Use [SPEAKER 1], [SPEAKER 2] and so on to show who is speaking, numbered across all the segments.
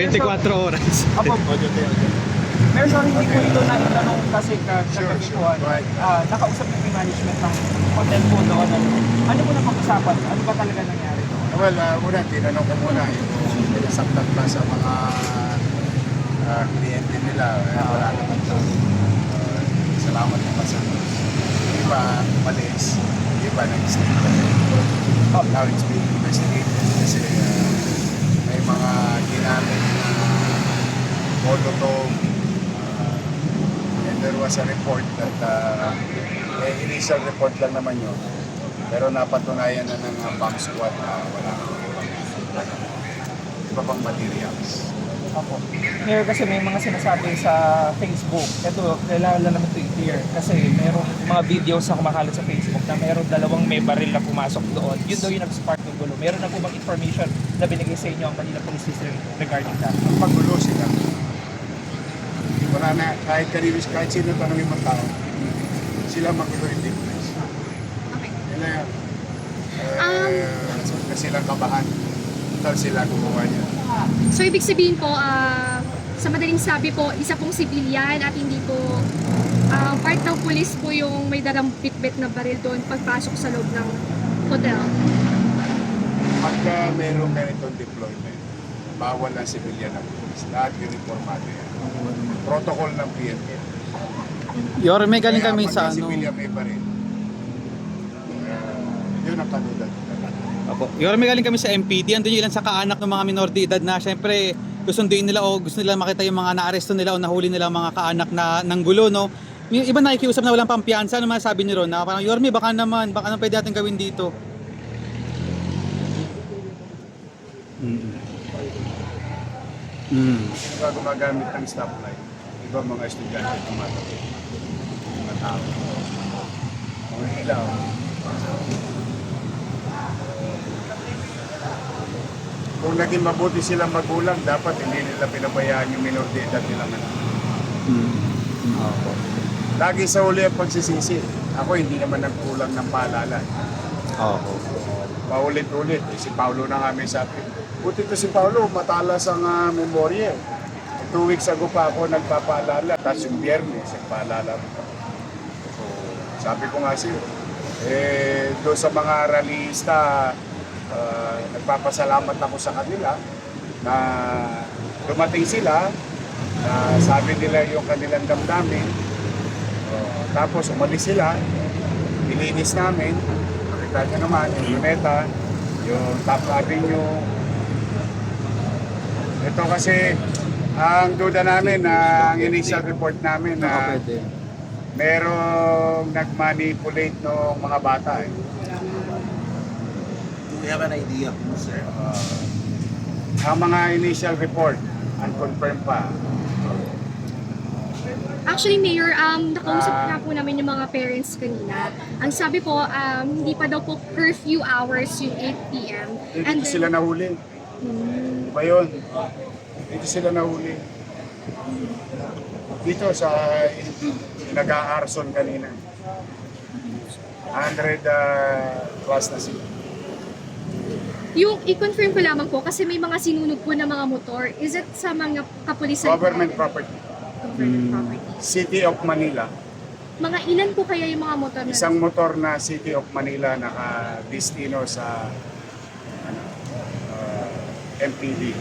[SPEAKER 1] 24 oras.
[SPEAKER 2] Apo, pero sorry, hindi ko ito na itanong kasi kagagikuan. Nakausap niyo yung management ng hotel po doon. Ano po na pag-usapan? Ano ba talaga nangyari doon?
[SPEAKER 3] Well, una, tinanong ko muna yung pinasaktan pa sa mga kliyente nila. Wala naman sa salamat naman sa yung iba umalis, yung iba nag-stay pa rin. Now it's being investigated kasi may mga ginamit na molotov. And there was a report that initial report lang naman yun. Pero napatunayan na ng bomb squad na wala iba pang materials.
[SPEAKER 2] Opo. Mayor, kasi may mga sinasabi sa Facebook. Ito, kailangan lang naman ito i-clear. Kasi mayroong mga videos na kumakalat sa Facebook na mayroong dalawang may baril na pumasok doon. Yun daw yung nag-spark ng gulo. Meron na po bang information na binigay sa inyo ang Manila Police District regarding that?
[SPEAKER 3] Ang pagulo sila. Wala na, kahit sino tanongin mong tao, sila magulo hindi police.
[SPEAKER 4] Okay.
[SPEAKER 3] Sila silang kabahan. Total sila gumawa niya.
[SPEAKER 4] So, ibig sabihin po, sa madaling sabi po, isa pong sibilyan at hindi po part ng pulis po yung may dalang bitbit na baril doon pagpasok sa loob ng hotel.
[SPEAKER 3] Pagka mayroong ganitong deployment, bawal ang civilian ng police. Lahat uniformado yan. Protocol ng PNP.
[SPEAKER 1] Yorme, galing kami
[SPEAKER 3] Kaya
[SPEAKER 1] sa
[SPEAKER 3] pagka
[SPEAKER 1] ano.
[SPEAKER 3] civilian may baril, yun ang kanulat.
[SPEAKER 1] Opo. Yorme, galing kami sa MPD. Andun yung ilan sa kaanak ng mga minor de edad na syempre gusunduin nila o gusto nila makita yung mga naaresto nila o nahuli nila mga kaanak na ng gulo, no? Yung iba nakikiusap na walang pampiyansa. Ano masasabi ni Ron? Na parang, Yorme, baka naman, baka naman pwede natin gawin dito.
[SPEAKER 3] Iba gumagamit ng stoplight. Iba mga estudyante tumatawid. Mga tao. Mga ilaw. Kung naging mabuti silang magulang, dapat hindi nila pinabayaan yung minor de edad nilang anak. Lagi sa uli ang pagsisisi. Ako hindi naman nagkulang ng paalala.
[SPEAKER 1] Oo.
[SPEAKER 3] Paulit-ulit. Si Paulo na nga may sabi. Buti to si Paulo, matalas ang memorya. 2 weeks ago pa ako nagpapaalala. Tapos yung biyernes, nagpaalala ko. So, sabi ko nga siya, doon sa mga rallyista, nagpapasalamat ako sa kanila na dumating sila, na sabi nila yung kanilang damdamin. Tapos umalis sila, nilinis namin. Nakita nyo naman, yung Luneta, yung Top Avenue. Ito kasi, ang duda namin, ang initial report namin na merong nag-manipulate ng mga bata.
[SPEAKER 5] Do we have an idea kung sir?
[SPEAKER 3] Ang mga initial report, unconfirmed pa.
[SPEAKER 4] Actually, Mayor, nakausap nga po namin yung mga parents kanina. Ang sabi po, hindi pa daw po curfew hours yung 8 p.m.
[SPEAKER 3] Dito sila nahuli. Diba yun? Dito sila nahuli. Dito sa nag-a-arson kanina. 100 plus na sila.
[SPEAKER 4] Yung i-confirm ko lamang po, kasi may mga sinunog po na mga motor. Is it sa mga kapulisan?
[SPEAKER 3] Government property.
[SPEAKER 4] Government property.
[SPEAKER 3] City of Manila.
[SPEAKER 4] Mga ilan po kaya yung mga motor na?
[SPEAKER 3] Isang motor na City of Manila naka-destino sa MPD.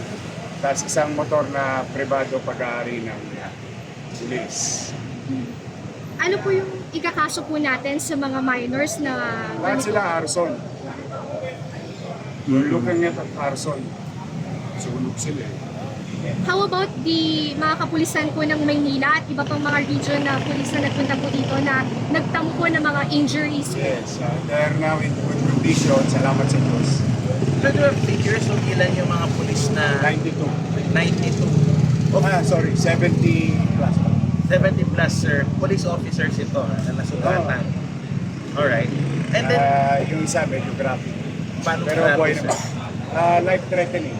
[SPEAKER 3] Tapos isang motor na privado pag-aari ng police.
[SPEAKER 4] Ano po yung ikakaso po natin sa mga minors na...
[SPEAKER 3] Lahat sila arson. Looking at arson. Sunog sila eh.
[SPEAKER 4] How about the mga kapulisan po ng Maynila at iba pang mga region na pulis na nagpunta po dito na nagtampo ng mga injuries?
[SPEAKER 3] Yes, they are now in good condition. Salamat sa Diyos.
[SPEAKER 5] So do you have figures kung ilan yung mga pulis na
[SPEAKER 3] 92.
[SPEAKER 5] 92?
[SPEAKER 3] Oh, sorry, 70 plus.
[SPEAKER 5] 70 plus sir, police officers ito na nasugatan. Alright. And then,
[SPEAKER 3] Yung isa medyo graphic.
[SPEAKER 5] paano
[SPEAKER 3] Pero
[SPEAKER 5] grabe,
[SPEAKER 3] boy
[SPEAKER 5] sir?
[SPEAKER 3] naman. Life threatening.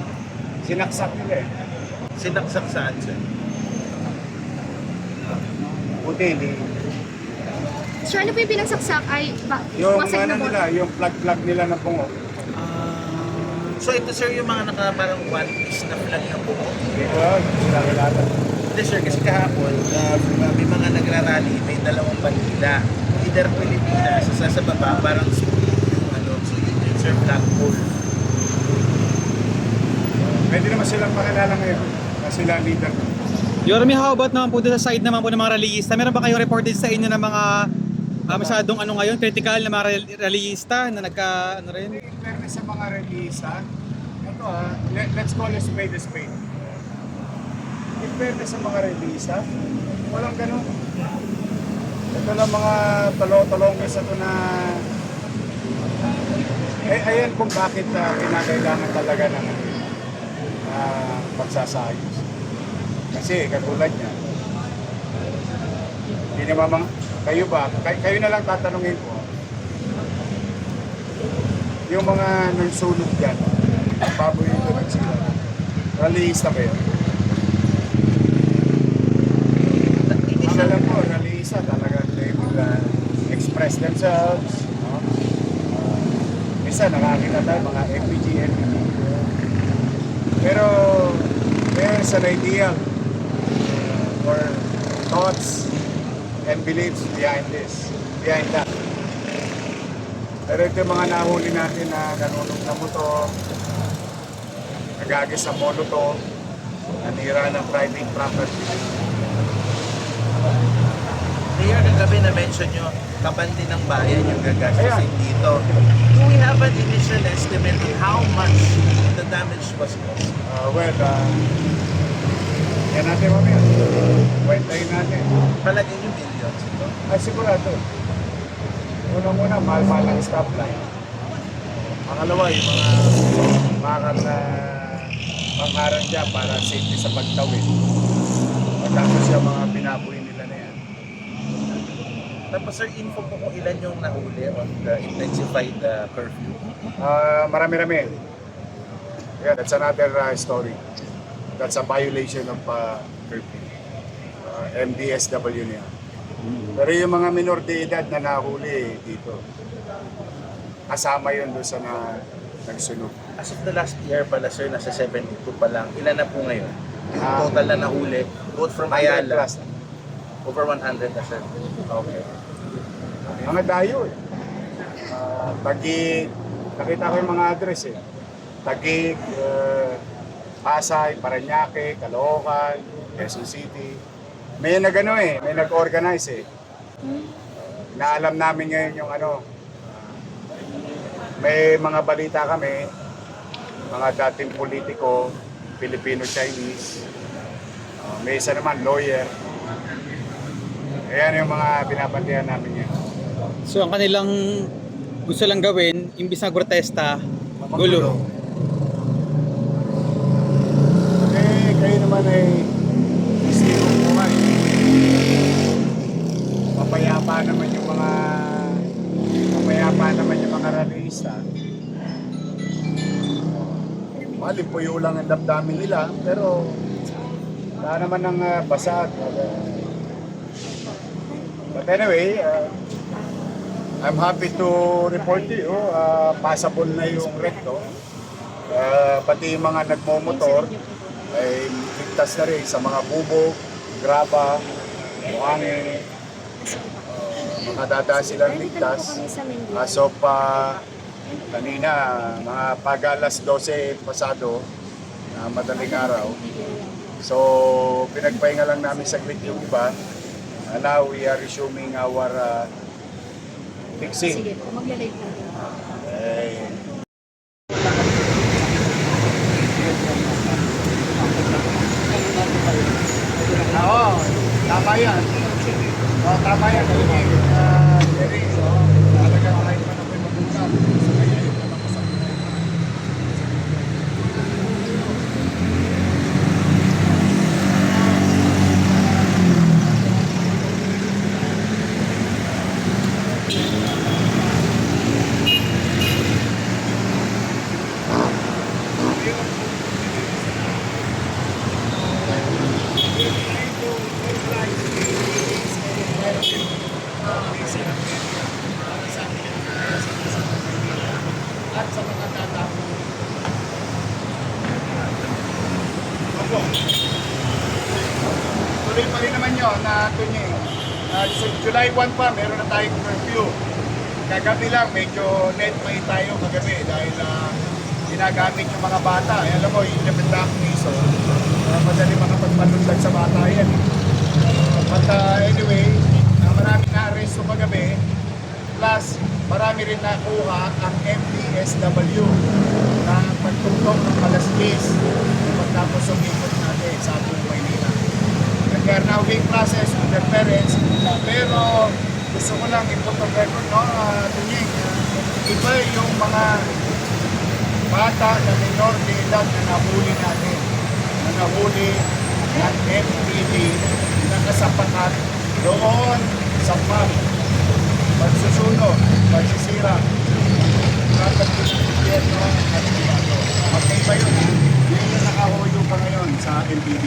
[SPEAKER 3] Sinaksak nila eh.
[SPEAKER 5] Sinaksak saan sir?
[SPEAKER 3] Buti hindi.
[SPEAKER 4] So ano po yung pinagsaksak ay
[SPEAKER 3] Yung
[SPEAKER 4] wasag
[SPEAKER 3] ano
[SPEAKER 4] na
[SPEAKER 3] nila, yung plug nila ng bungo.
[SPEAKER 5] So ito sir, yung mga parang one piece na flag na buko.
[SPEAKER 3] Kailangan.
[SPEAKER 5] Hindi sir, kasi kahapon, may mga nagrarally, may dalawang bandila. Either Pilipinas, sa baba, parang so yun sir, flag pole.
[SPEAKER 3] Pwede naman silang pakilala ngayon na sila leader.
[SPEAKER 1] Yorme, how about naman po doon sa side naman po ng mga rallyista? Meron ba kayong reported sa inyo ng mga masyadong ano ngayon, critical na mga rallyista na nagka ano rin?
[SPEAKER 3] In fairness sa mga releasa, ito let's call a spade a spade. In fairness sa mga releasa, walang ganun. Ito lang mga talong-talongis ito na ayan kung bakit kinakailangan talaga ng pagsasayos. Kasi katulad niya, hindi naman kayo ba, kayo na lang tatanungin ko, yung mga nagsunog dyan, paborito ng sila, rallyista ba yun? Ang alam ko, rallyista talaga, they will express themselves, no? Minsan nakakita tayo mga FPG, NPG. Pero there's an idea or thoughts and beliefs behind that. Pero ito yung mga nahuli natin na nanunog na motor, nagagis sa molotov, nanira ng private property.
[SPEAKER 5] Mayor, kagabi na-mention nyo, kapandi ng bayan yung gagastusin dito. Do we have an initial estimate on how much the damage was caused?
[SPEAKER 3] Yan natin mamaya. Kwentahin natin.
[SPEAKER 5] Palagay nyo millions ito.
[SPEAKER 3] Ay, sigurado. Unang-una, mahal-mahal ang stoplight. Pangalawa, yung mga bakal na pangharang dyan para safety sa pagtawid. Matapos yung mga binaboy nila na yan.
[SPEAKER 5] Tapos sir, info po kung ilan yung nahuli on the intensified curfew.
[SPEAKER 3] Marami-rami. Yeah, that's another story. That's a violation of curfew. MDSW niya. Pero yung mga minor de edad na nahuli dito, kasama yun doon sa nagsunog.
[SPEAKER 5] As of the last year pala sir, nasa 72 pa lang. Ilan na po ngayon? Yung total na nahuli, both from
[SPEAKER 3] 100
[SPEAKER 5] Ayala,
[SPEAKER 3] plus.
[SPEAKER 5] over 100 na sir.
[SPEAKER 3] Okay. Mga dayo eh. Taguig, nakita ko yung mga address eh. Taguig, Pasay, Parañaque, Caloocan, Quezon City. May nagano eh, may nag-organize eh. Naalam namin ngayon yung may mga balita kami, mga dating politiko, Filipino-Chinese, may isa naman lawyer. Ayan yung mga binabantihan namin yan.
[SPEAKER 1] So ang kanilang gusto lang gawin, imbis na protesta, gulo.
[SPEAKER 3] Kayo naman ay estilo buhay. Mapayapa naman yung mga rallyista. Malipuyo lang ang damdamin nila, pero wala naman ng basag. But anyway, I'm happy to report to you, passable na yung recto. Pati yung mga nagmomotor ay ligtas na rin sa mga bubog, graba, buhangin, mga dadaan silang ligtas. As of kanina, mga pag-alas 12 pasado, madaling araw. So, pinagpahinga lang namin saglit yung iba. Now, we are resuming our fixing.
[SPEAKER 4] Sige po, magla-live natin.
[SPEAKER 3] Oo, tama yan. Oo, tama yan. Jerry, talagang kahit pa na po'y mag-usap. tuloy pa rin naman yun na tunying. So July 1 pa, meron na tayong curfew. Kagabi lang, medyo net may tayo kagabi dahil ginagamit yung mga bata. Alam mo, yung Japan Mason, madali makapagpanundag sa bata yan. But anyway, marami na arresto kagabi. Plus, marami rin nakuha ang MPSW na pagtugtog ng malaspis pagtapos ng ikot natin sa buong Maynila. And they are now being processed with their parents. Pero gusto ko lang i-put on record, no, Tunying, iba yung mga bata na minor de edad na nahuli natin, na nahuli ng MPD na kasapakat doon sa pagsusunog, pagsisira, pagkakagpipigyan at ibato. Magkaiba yun, ha? Yun yung nakahuyo pa ngayon sa MPD.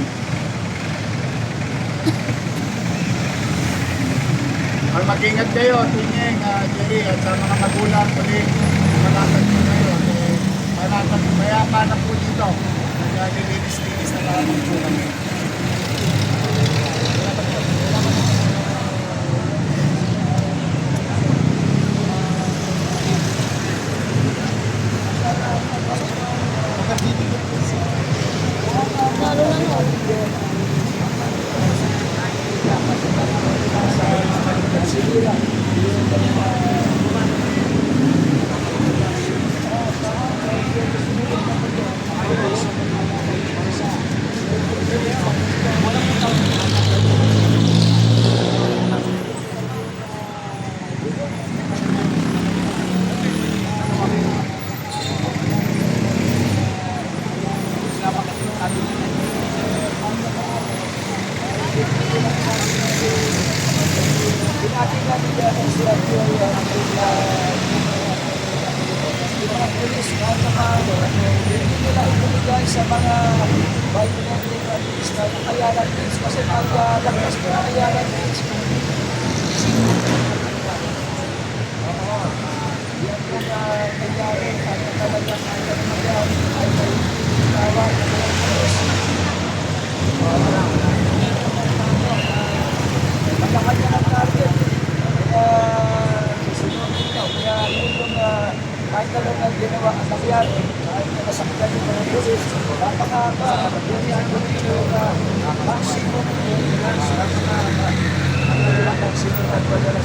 [SPEAKER 3] Mag-ingat kayo, Tunying, Jerry, at sa mga magulang ulit, malatag nyo ngayon. Mayapa na po dito. Kaya nilinis-linis na lamang po kami.
[SPEAKER 6] Sa mga biomedical artists na nakayanan needs kasi pag-lagpas ko nakayanan needs yan po na nangyari at talagang nangyari ay may tawag na mga pulis malakanya ng target kaya susunod dito kaya yun yung kahit na lang ang ginawa at nangyari kahit na nasaktan yung mga pulis napaka-bunihan ko rin yung maximum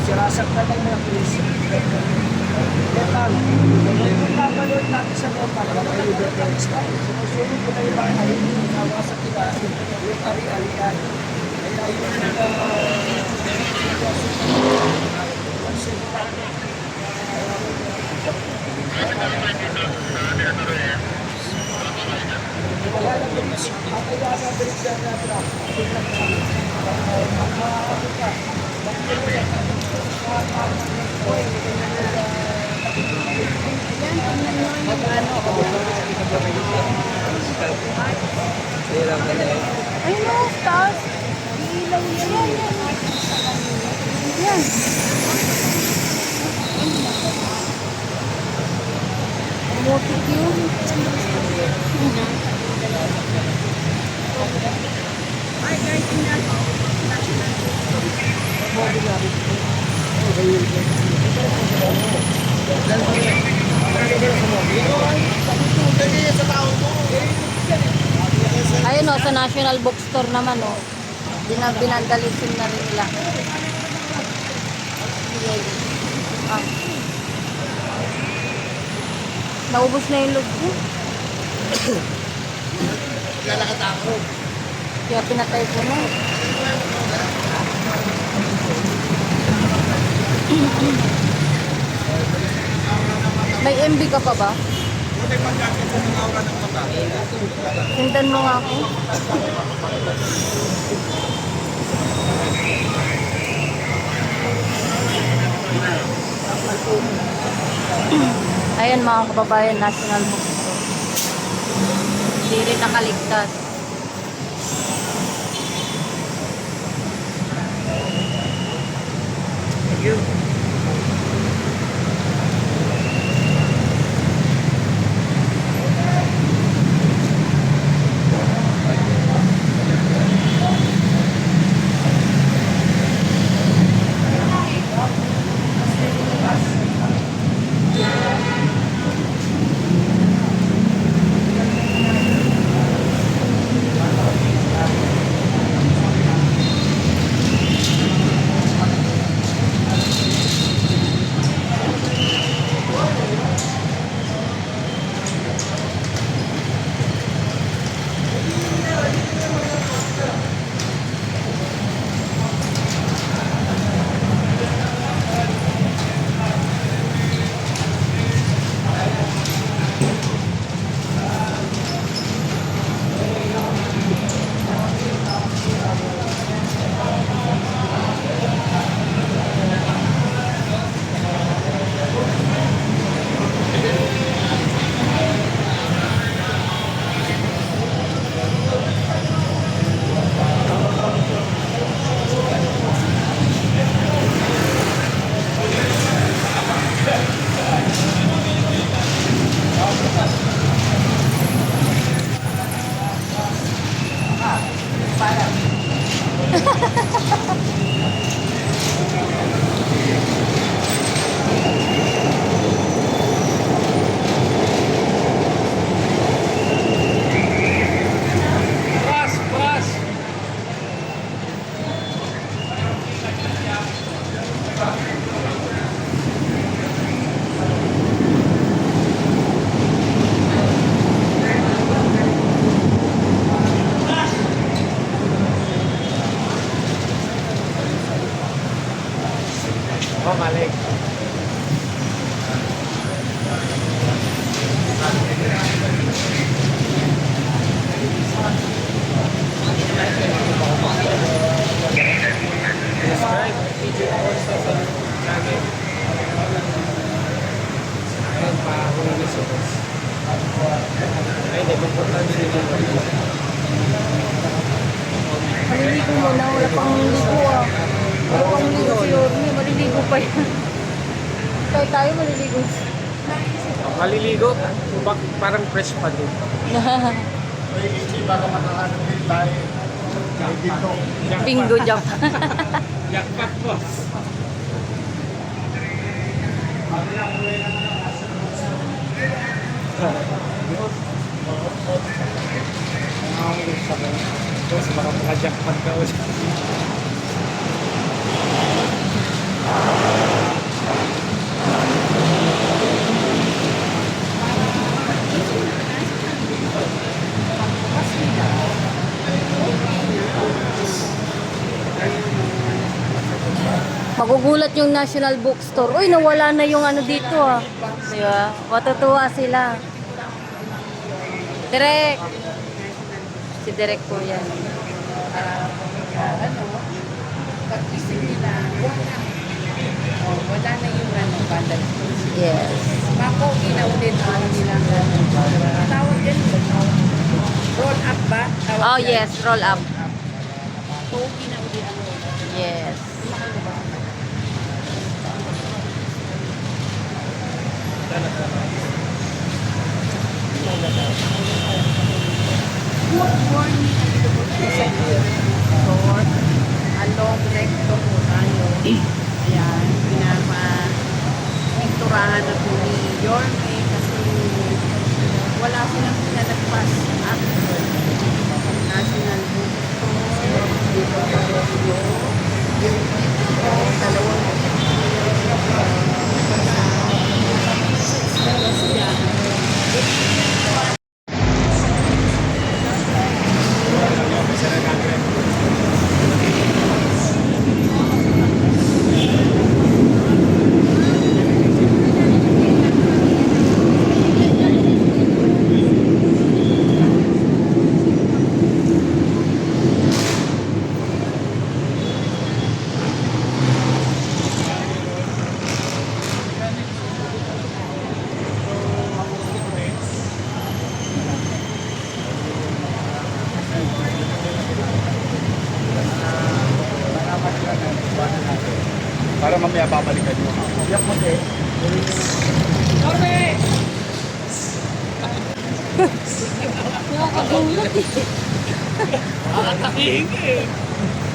[SPEAKER 6] sirasaktan ng mga pulis yan lang yung napanood natin sa mga sumusunod ko na yung mga nawa sa kita yung ari-arian kaya yung wala lang yung kaya na balik na
[SPEAKER 7] ayun o, taas. Ilaw yan. Yan. Motik yun. Ayun o, sa National Bookstore naman o. Binandalisin na rin nila. Ah. Naubos na yung loob ko.
[SPEAKER 3] Lalakad ako.
[SPEAKER 7] Kaya pinatay ko na. May MB ka pa ba? Sindan mo nga ako. Ayan mga kababayan, National Bookstore. Hindi rin nakaligtas.
[SPEAKER 2] Thank you.
[SPEAKER 7] Maliligo muna, wala pang ligo ah. Wala pang ligo si Yorme, maliligo pa yan. Tayo maliligo.
[SPEAKER 2] Maliligo, parang fresh pa din.
[SPEAKER 3] Hindi baka makahanap din tayo. Dito.
[SPEAKER 7] Bingo jump.
[SPEAKER 2] Jackpot boss. Boss, baka maka-jackpot ka ulit.
[SPEAKER 7] Magugulat yung National Bookstore. Uy, nawala na yung ano dito ah. Di ba? Matutuwa sila. Direk. Si Direk po yan.
[SPEAKER 8] Pag-isip nila, wala na yung bandal.
[SPEAKER 7] Yes.
[SPEAKER 8] Mako, ulit ang nilang tawag din. Roll up ba? Tawag
[SPEAKER 7] Oh
[SPEAKER 8] yan.
[SPEAKER 7] yes, roll up.
[SPEAKER 8] So, ginaulit ang roll up.
[SPEAKER 7] Yes.
[SPEAKER 8] Good morning, sa Lord. Along recto po tayo. Ayan, pinapa-pinturahan na po ni Yorme kasi wala silang pinalagpas at National Bookstore. Dito sa Rosio. Dalawang
[SPEAKER 3] Para mamaya babalikan mo. Yak mo din.
[SPEAKER 7] Nakakagulat eh.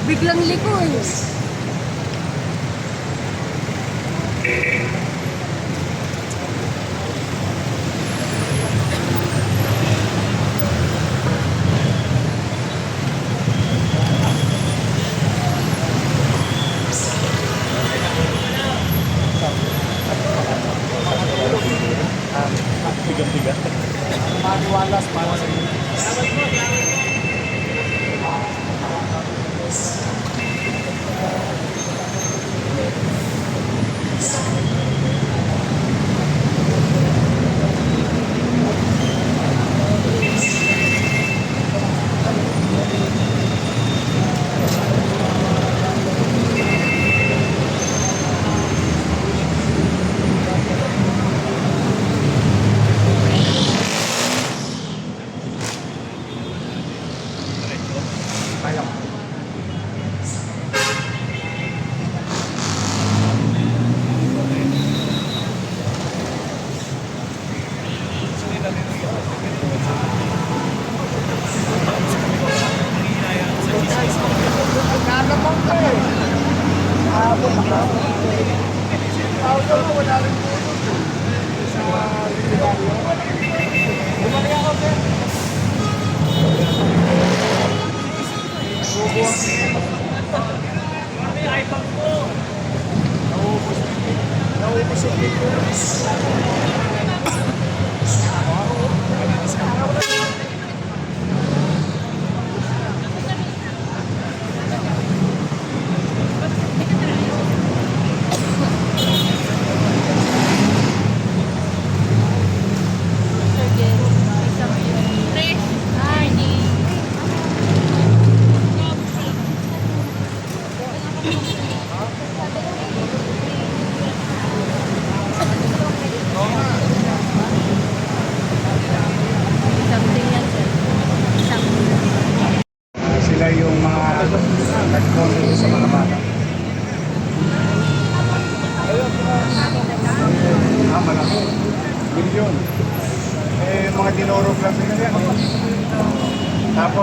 [SPEAKER 7] Biglang liko eh.
[SPEAKER 3] Bigang-bigang. Maliwalas para sa inyo.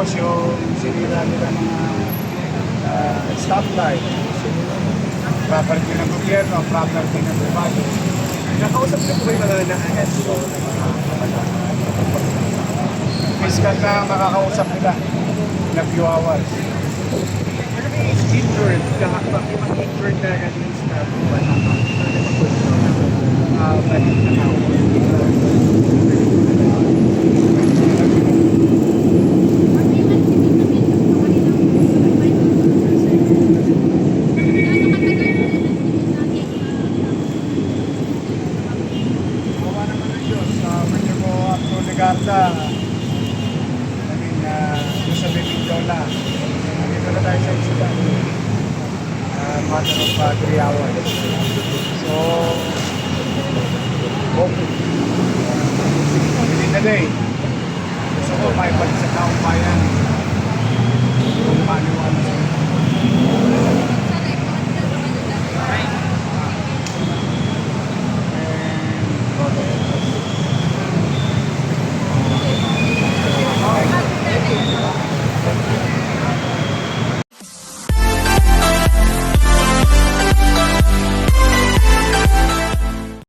[SPEAKER 3] Tapos yung sinira nila mga stoplight, property ng gobyerno, property ng privado.
[SPEAKER 5] Nakausap niyo po ba yung mga na-aresto?
[SPEAKER 3] Fiscal na makakausap nila na few hours.
[SPEAKER 5] Ano may injured? Yung mga injured na release na buwan na balik na tao.
[SPEAKER 3] Gawa naman ng Diyos. Pwede mo Arturo Legarda. Doon sa Bibidyola. Nandito na tayo sa Isudan. Matter of 3 hours. So, hoping. Within the day. Gusto ko maibalik sa taong bayan. Kung paano